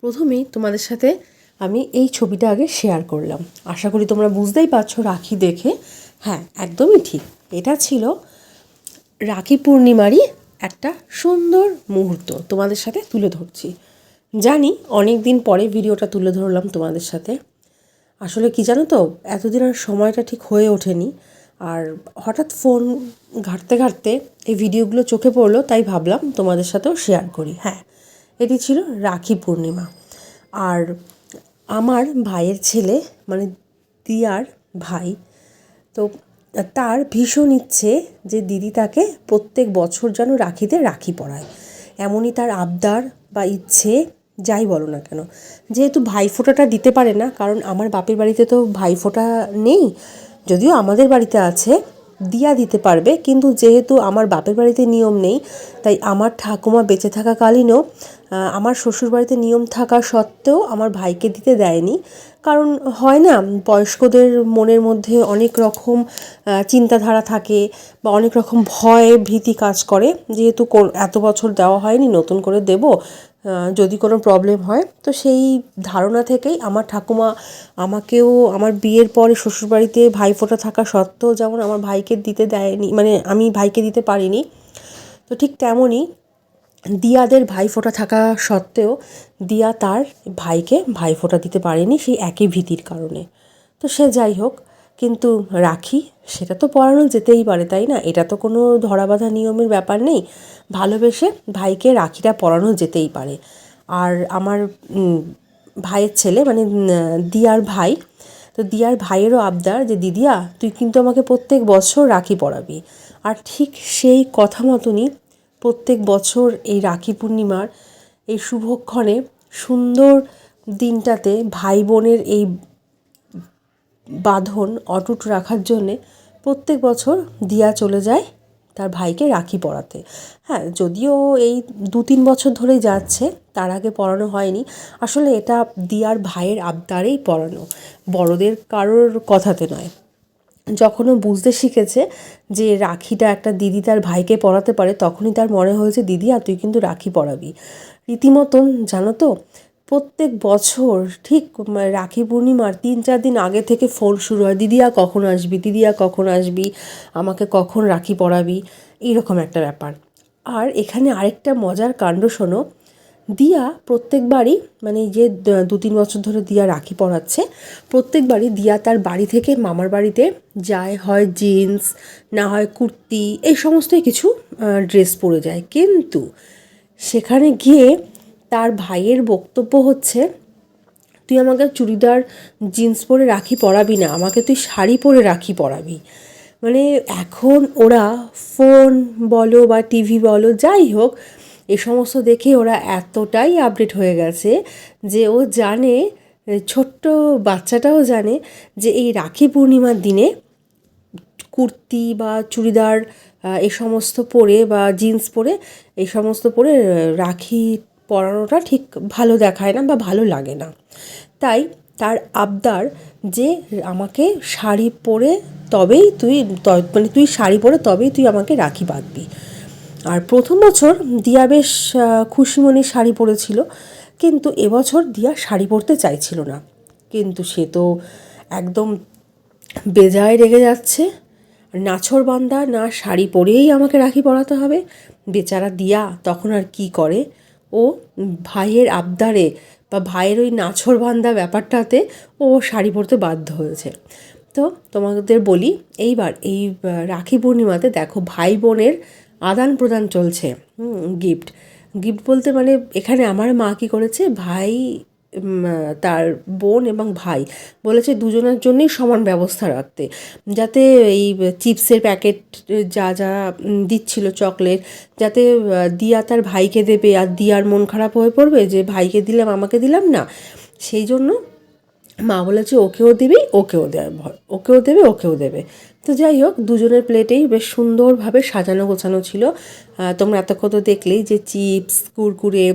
প্রথমেই তোমাদের সাথে আমি এই ছবিটা আগে শেয়ার করলাম। আশা করি তোমরা বুঝতেই পারছো রাখি দেখে। হ্যাঁ, একদমই ঠিক, এটা ছিল রাখি পূর্ণিমারই একটা সুন্দর মুহূর্ত তোমাদের সাথে তুলে ধরছি। জানি অনেক দিন পরে ভিডিওটা তুলে ধরলাম তোমাদের সাথে। আসলে কি জানো তো, এতদিন আর সময়টা ঠিক হয়ে ওঠেনি, আর হঠাৎ ফোন ঘাঁটতে ঘাঁটতে এই ভিডিওগুলো চোখে পড়লো, তাই ভাবলাম তোমাদের সাথেও শেয়ার করি। হ্যাঁ, এটি ছিল রাখি পূর্ণিমা। আর আমার ভাইয়ের ছেলে, মানে দিয়ার ভাই, তো তার ভীষণ ইচ্ছে যে দিদি তাকে প্রত্যেক বছর যেন রাখিতে রাখি পরায়। এমনই তার আবদার বা ইচ্ছে, যাই বলো না কেন। যেহেতু ভাইফোঁটাটা দিতে পারে না, কারণ আমার বাপের বাড়িতে তো ভাইফোঁটা নেই, যদিও আমাদের বাড়িতে আছে, দিয়া দিতে পারবে, কিন্তু যেহেতু আমার বাপের বাড়িতে নিয়ম নেই, তাই আমার ঠাকুমা বেঁচে থাকাকালীনও আমার শ্বশুরবাড়িতে নিয়ম থাকা সত্ত্বেও আমার ভাইকে দিতে দেয়নি। কারণ হয় না, বয়স্কদের মনের মধ্যে অনেক রকম চিন্তাধারা থাকে বা অনেক রকম ভয় ভীতি কাজ করে, যেহেতু এত বছর দেওয়া হয়নি, নতুন করে দেব, যদি কোনো প্রবলেম হয়। তো সেই ধারণা থেকেই আমার ঠাকুমা আমাকেও আমার বিয়ের পরে শ্বশুরবাড়িতে ভাইফোঁটা থাকা সত্ত্বেও যেমন আমার ভাইকে দিতে দেয়নি, মানে আমি ভাইকে দিতে পারিনি, তো ঠিক তেমনই দিয়াদের ভাইফোঁটা থাকা সত্ত্বেও দিয়া তার ভাইকে ভাইফোঁটা দিতে পারেনি, সেই একই ভীতির কারণে। তো সে যাই হোক, কিন্তু রাখি সেটা তো পরানো যেতেই পারে, তাই না? এটা তো কোনো ধরাবাঁধা নিয়মের ব্যাপার নেই, ভালোবেসে ভাইকে রাখিটা পরানো যেতেই পারে। আর আমার ভাইয়ের ছেলে, মানে দিয়ার ভাই, তো দিয়ার ভাইয়েরও আবদার যে দিদিয়া তুই কিন্তু আমাকে প্রত্যেক বছর রাখি পরাবি। আর ঠিক সেই কথা মতনই প্রত্যেক বছর এই রাখি পূর্ণিমার এই শুভক্ষণে, সুন্দর দিনটাতে ভাই বোনের এই বাঁধন অটুট রাখার জন্যে প্রত্যেক বছর দিয়া চলে যায় তার ভাইকে রাখি পরাতে। হ্যাঁ, যদিও এই 2-3 বছর ধরেই যাচ্ছে, তার আগে পরানো হয়নি। আসলে এটা দিয়ার ভাইয়ের আবদারেই পরানো, বড়দের কারোর কথাতে নয়। যখন ও বুঝতে শিখেছে যে রাখিটা একটা দিদি তার ভাইকে পরাতে পারে, তখনই তার মনে হয়েছে দিদি আর তুই কিন্তু রাখি পরাবি। রীতিমতন জানো তো, প্রত্যেক বছর ঠিক রাখি পূর্ণিমার 3-4 দিন আগে থেকে ফোন শুরু হয়, দিদিয়া কখন আসবি, দিদিয়া কখন আসবি, আমাকে কখন রাখি পরাবি, এইরকম একটা ব্যাপার। আর এখানে আরেকটা মজার কাণ্ড শোনো, দিয়া প্রত্যেকবারই, মানে যে 2-3 বছর ধরে দিয়া রাখি পরাচ্ছে, প্রত্যেকবারই দিয়া তার বাড়ি থেকে মামার বাড়িতে যায়, হয় জিন্স, না হয় কুর্তি, এই সমস্তই কিছু ড্রেস পরে যায়। কিন্তু সেখানে গিয়ে তার ভাইয়ের বক্তব্য হচ্ছে, তুই আমাকে চুড়িদার জিন্স পরে রাখি পরাবি না, আমাকে তুই শাড়ি পরে রাখি পরাবি। মানে এখন ওরা ফোন বলো বা টিভি বলো, যাই হোক, এ সমস্ত দেখে ওরা এতটাই আপডেট হয়ে গেছে যে ও জানে, ছোট্ট বাচ্চাটাও জানে যে এই রাখি পূর্ণিমার দিনে কুর্তি বা চুড়িদার এই সমস্ত পরে বা জিন্স পরে, এই সমস্ত পরে রাখি পরানোটা ঠিক ভালো দেখায় না বা ভালো লাগে না। তাই তার আবদার যে আমাকে শাড়ি পরে তবেই তুই, মানে তুই শাড়ি পরে তবেই তুই আমাকে রাখি বাঁধবি। আর প্রথম বছর দিয়া বেশ খুশিমনি শাড়ি পরেছিল, কিন্তু এবছর দিয়া শাড়ি পরতে চাইছিল না। কিন্তু সে তো একদম বেজায় রেগে যাচ্ছে, নাছোড়বান্দা, না শাড়ি পরেই আমাকে রাখি পরাতে হবে। বেচারা দিয়া তখন আর কি করে, ও ভাইয়ের আবদারে বা ভাইয়ের ওই নাছোড়বান্দা ব্যাপারটাতে ও শাড়ি পরতে বাধ্য হয়েছে। তো তোমাদের বলি, এইবার এই রাখি পূর্ণিমাতে দেখো ভাই বোনের আদান প্রদান চলছে, গিফট গিফট বলতে মানে এখানে আমার মা কী করেছে, ভাই, তার বোন এবং ভাই বলেছে দুজনের জন্যই সমান ব্যবস্থা রাখতে, যাতে এই চিপসের প্যাকেট যা যা দিচ্ছিল, চকলেট, যাতে দিয়া তার ভাইকে দেবে আর দিয়ার মন খারাপ হয়ে পড়বে যে ভাইকে দিলাম আমাকে দিলাম না, সেই জন্য মা বলেছে ওকেও দিবি, ওকেও দেবে, ওকেও দেবে, ওকেও দেবে। তো যাই হোক, দুজনের প্লেটেই বেশ সুন্দরভাবে সাজানো গোছানো ছিল। তোমরা এতক্ষণ তো দেখলেই যে চিপস, কুরকুরে,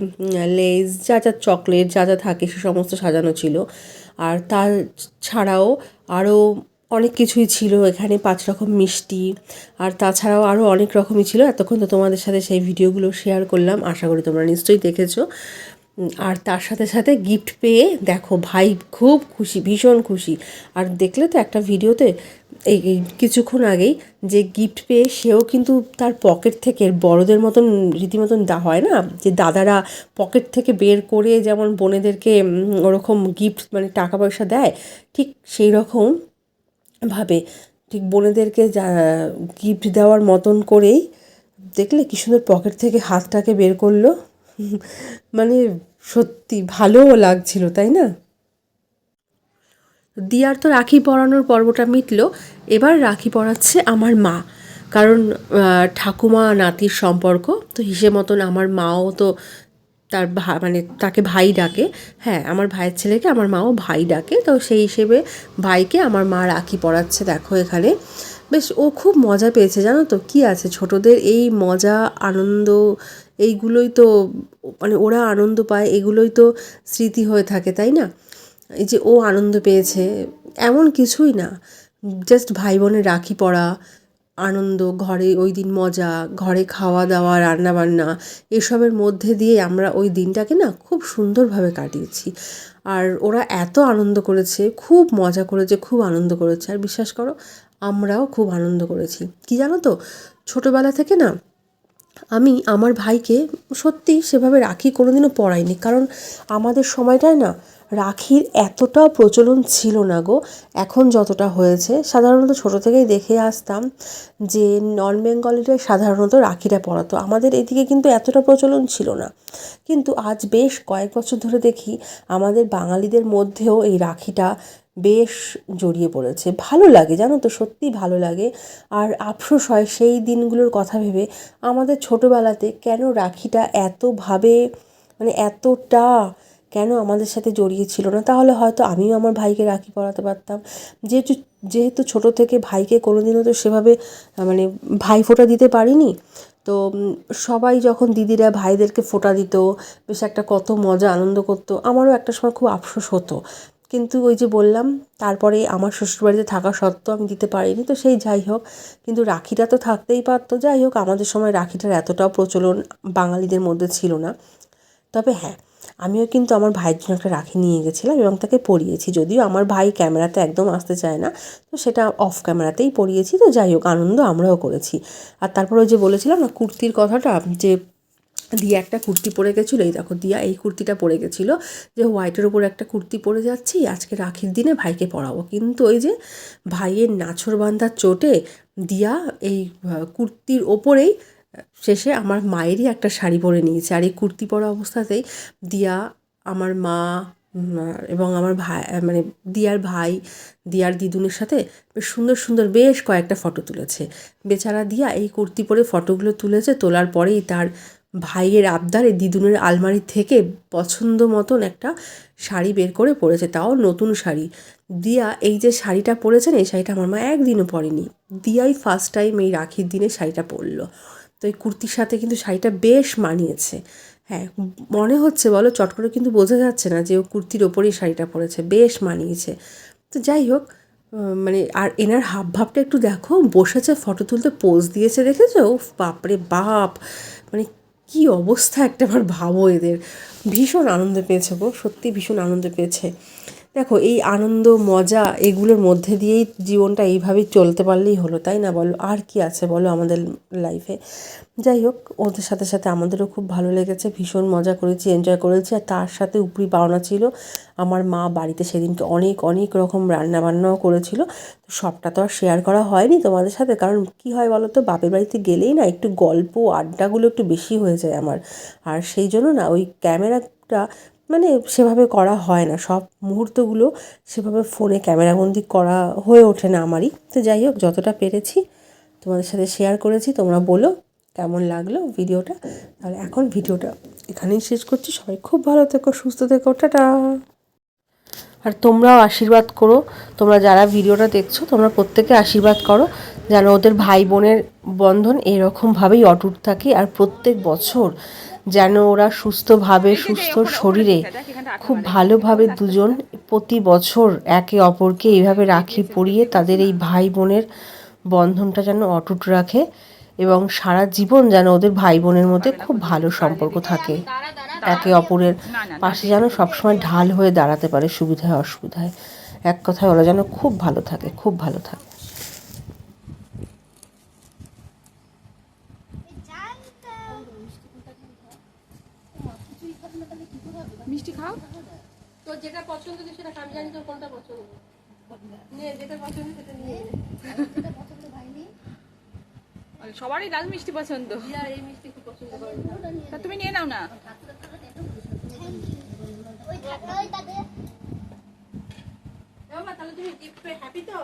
লেজ, যা যা চকলেট যা যা থাকে সে সমস্ত সাজানো ছিল। আর তার ছাড়াও আরও অনেক কিছুই ছিল এখানে, 5 রকম মিষ্টি, আর তাছাড়াও আরও অনেক রকমই ছিল। এতক্ষণ তো তোমাদের সাথে সেই ভিডিওগুলো শেয়ার করলাম, আশা করি তোমরা নিশ্চয়ই দেখেছো। আর তার সাথে সাথে গিফট পেয়ে দেখো ভাই খুব খুশি, ভীষণ খুশি। আর দেখলে তো একটা ভিডিওতে এই কিছুক্ষণ আগেই যে গিফট পেয়ে সেও কিন্তু তার পকেট থেকে বড়দের মতন রীতিমতন হয় না যে দাদারা পকেট থেকে বের করে যেমন বোনেদেরকে ওরকম গিফট মানে টাকা পয়সা দেয়, ঠিক সেই রকম ভাবে ঠিক বোনেদেরকে যা গিফট দেওয়ার মতন করেই দেখলে কি সুন্দর পকেট থেকে হাতটাকে বের করলো। মানে সত্যি ভালোও লাগছিল, তাই না? দিয়ার তো রাখি পরানোর পর্বটা মিটলো, এবার রাখি পরাচ্ছে আমার মা। কারণ ঠাকুমা নাতির সম্পর্ক তো হিসেব মতন আমার মাও তো তার মানে তাকে ভাই ডাকে। হ্যাঁ, আমার ভাইয়ের ছেলেকে আমার মাও ভাই ডাকে, তো সেই হিসেবে ভাইকে আমার মা রাখি পরাচ্ছে। দেখো এখানে বেশ ও খুব মজা পেয়েছে, জানো তো। কি আছে, ছোটদের এই মজা আনন্দ এইগুলোই তো, মানে ওরা আনন্দ পায়, এগুলোই তো স্মৃতি হয়ে থাকে, তাই না? এই যে ও আনন্দ পেয়েছে এমন কিছুই না, জাস্ট ভাই বোনের রাখি পরা আনন্দ, ঘরে ওই দিন মজা, ঘরে খাওয়া দাওয়া রান্নাবান্না এসবের মধ্যে দিয়ে আমরা ওই দিনটাকে না খুব সুন্দরভাবে কাটিয়েছি। আর ওরা এত আনন্দ করেছে, খুব মজা করেছে, খুব আনন্দ করেছে। আর বিশ্বাস করো আমরাও খুব আনন্দ করেছি। কি জানো তো, ছোটোবেলা থেকে না আমি আমার ভাইকে সত্যি সেভাবে রাখি কোনোদিনও পরাইনি, কারণ আমাদের সময়টায় না রাখির এতটাও প্রচলন ছিল না গো, এখন যতটা হয়েছে। সাধারণত ছোটো থেকেই দেখে আসতাম যে নন বেঙ্গলিরাই সাধারণত রাখিটা পরাতো, আমাদের এদিকে কিন্তু এতটা প্রচলন ছিল না। কিন্তু আজ বেশ কয়েক বছর ধরে দেখি আমাদের বাঙালিদের মধ্যেও এই রাখিটা বেশ জড়িয়ে পড়েছে। ভালো লাগে, জানো তো, সত্যিই ভালো লাগে। আর আফসোস হয় সেই দিনগুলোর কথা ভেবে, আমাদের ছোটোবেলাতে কেন রাখিটা এতভাবে মানে এতটা কেন আমাদের সাথে জড়িয়ে ছিল না। তাহলে হয়তো আমিও আমার ভাইকে রাখি পরাতে পারতাম। যেহেতু যেহেতু ছোটো থেকে ভাইকে কোনোদিনও তো সেভাবে মানে ভাই ফোঁটা দিতে পারিনি, তো সবাই যখন দিদিরা ভাইদেরকে ফোঁটা দিত, বেশ একটা কত মজা আনন্দ করতো। আমারও একটা সময় খুব আফসোস হতো, কিন্তু ওই যে বললাম তারপরে আমার শ্বশুরবাড়িতে থাকা সত্ত্বেও আমি দিতে পারিনি, তো সেই যাই হোক। কিন্তু রাখিটা তো থাকতেই পারতো। যাই হোক, আমাদের সময় রাখিটার এতটাও প্রচলন বাঙালিদের মধ্যে ছিল না। তবে হ্যাঁ, আমিও কিন্তু আমার ভাইয়ের জন্য একটা রাখি নিয়ে গেছিলাম এবং তাকে পরিয়েছি। যদিও আমার ভাই ক্যামেরাতে একদম আসতে চায় না, তো সেটা অফ ক্যামেরাতেই পরিয়েছি। তো যাই হোক, আনন্দ আমরাও করেছি। আর তারপর ওই যে বলেছিলাম না কুর্তির কথাটা, যে দিয়া একটা কুর্তি পরে গেছিলো, এই দেখো দিয়া এই কুর্তিটা পরে গেছিলো, যে হোয়াইটের ওপর একটা কুর্তি পরে যাচ্ছি আজকে রাখির দিনে ভাইকে পরাবো। কিন্তু ওই যে ভাইয়ের নাছোড়বান্ধার চোটে দিয়া এই কুর্তির ওপরেই শেষে আমার মায়েরই একটা শাড়ি পরে নিয়েছে। আর এই কুর্তি পরা অবস্থাতেই দিয়া, আমার মা এবং আমার ভাই মানে দিয়ার ভাই, দিয়ার দিদুনের সাথে বেশ সুন্দর সুন্দর বেশ কয়েকটা ফটো তুলেছে। বেচারা দিয়া এই কুর্তি পরে ফটোগুলো তুলেছে, তোলার পরেই তার ভাইয়ের আবদারে দিদুনের আলমারি থেকে পছন্দ মতন একটা শাড়ি বের করে পরেছে, তাও নতুন শাড়ি। দিয়া এই যে শাড়িটা পরেছেন, এই শাড়িটা আমার মা একদিনও পরেনি। দিয়াই ফার্স্ট টাইম এই রাখির দিনে শাড়িটা পরলো। তো এই কুর্তির সাথে কিন্তু শাড়িটা বেশ মানিয়েছে। হ্যাঁ, মনে হচ্ছে বলো চট করে, কিন্তু বোঝা যাচ্ছে না যে ও কুর্তির ওপরেই শাড়িটা পরেছে, বেশ মানিয়েছে। তো যাই হোক, মানে আর এনার হাব ভাবটা একটু দেখো, বসেছে ফটো তুলতে, পোজ দিয়েছে, দেখেছো? উফ বাপরে বাপ, মানে কী অবস্থা একটা, আমার ভাবো এদের। ভীষণ আনন্দ পেয়েছে গো, সত্যি ভীষণ আনন্দ পেয়েছে। দেখো এই আনন্দ মজা এগুলোর মধ্যে দিয়েই জীবনটা এইভাবেই চলতে পারলেই হলো, তাই না বলো? আর কি আছে বলো আমাদের লাইফে। যাই হোক, ওদের সাথে সাথে আমাদেরও খুব ভালো লেগেছে, ভীষণ মজা করেছি, এনজয় করেছি। আর তার সাথে উপরি পাওনা ছিল, আমার মা বাড়িতে সেদিনকে অনেক অনেক রকম রান্নাবান্নাও করেছিল। তো সবটা তো আর শেয়ার করা হয়নি তোমাদের সাথে, কারণ কী হয় বলো তো, বাপের বাড়িতে গেলেই না একটু গল্প আড্ডাগুলো একটু বেশি হয়ে যায় আমার। আর সেই জন্য না ওই ক্যামেরাটা মানে সেভাবে করা হয় না, সব মুহূর্তগুলো সেভাবে ফোনে ক্যামেরাবন্দি করা হয়ে ওঠে না আমারই। তো যাই হোক, যতটা পেরেছি তোমাদের সাথে শেয়ার করেছি। তোমরা বলো কেমন লাগলো ভিডিওটা। তাহলে এখন ভিডিওটা এখানেই শেষ করছি। সবাই খুব ভালো থেকো, সুস্থ থেকো, টাটা। আর তোমরাও আশীর্বাদ করো, তোমরা যারা ভিডিওটা দেখছো তোমরা প্রত্যেকে আশীর্বাদ করো যেন ওদের ভাই বোনের বন্ধন এরকমভাবেই অটুট থাকে। আর প্রত্যেক বছর যেন ওরা সুস্থভাবে, সুস্থ শরীরে খুব ভালোভাবে দুজন প্রতি বছর একে অপরকে এইভাবে রাখি পরিয়ে তাদের এই ভাই বোনের বন্ধনটা যেন অটুট রাখে, এবং সারা জীবন যেন ওদের ভাই বোনের মধ্যে খুব ভালো সম্পর্ক থাকে। একে অপরের পাশে যেন সবসময় ঢাল হয়ে দাঁড়াতে পারে সুবিধায় অসুবিধায়। এক কথায় ওরা যেন খুব ভালো থাকে, খুব ভালো থাকে। মিষ্টি খাও, তোর যেটা পছন্দ সেটা আমি জানি তোর কোনটা পছন্দ, নিয়ে যেটা পছন্দ সেটা নিয়ে সবারই লাল মিষ্টি পছন্দ, এই মিষ্টি খুব পছন্দ করে, তা তুমি নিয়ে নাও না। তাহলে তুমি গিফট পেয়ে হ্যাপি তো?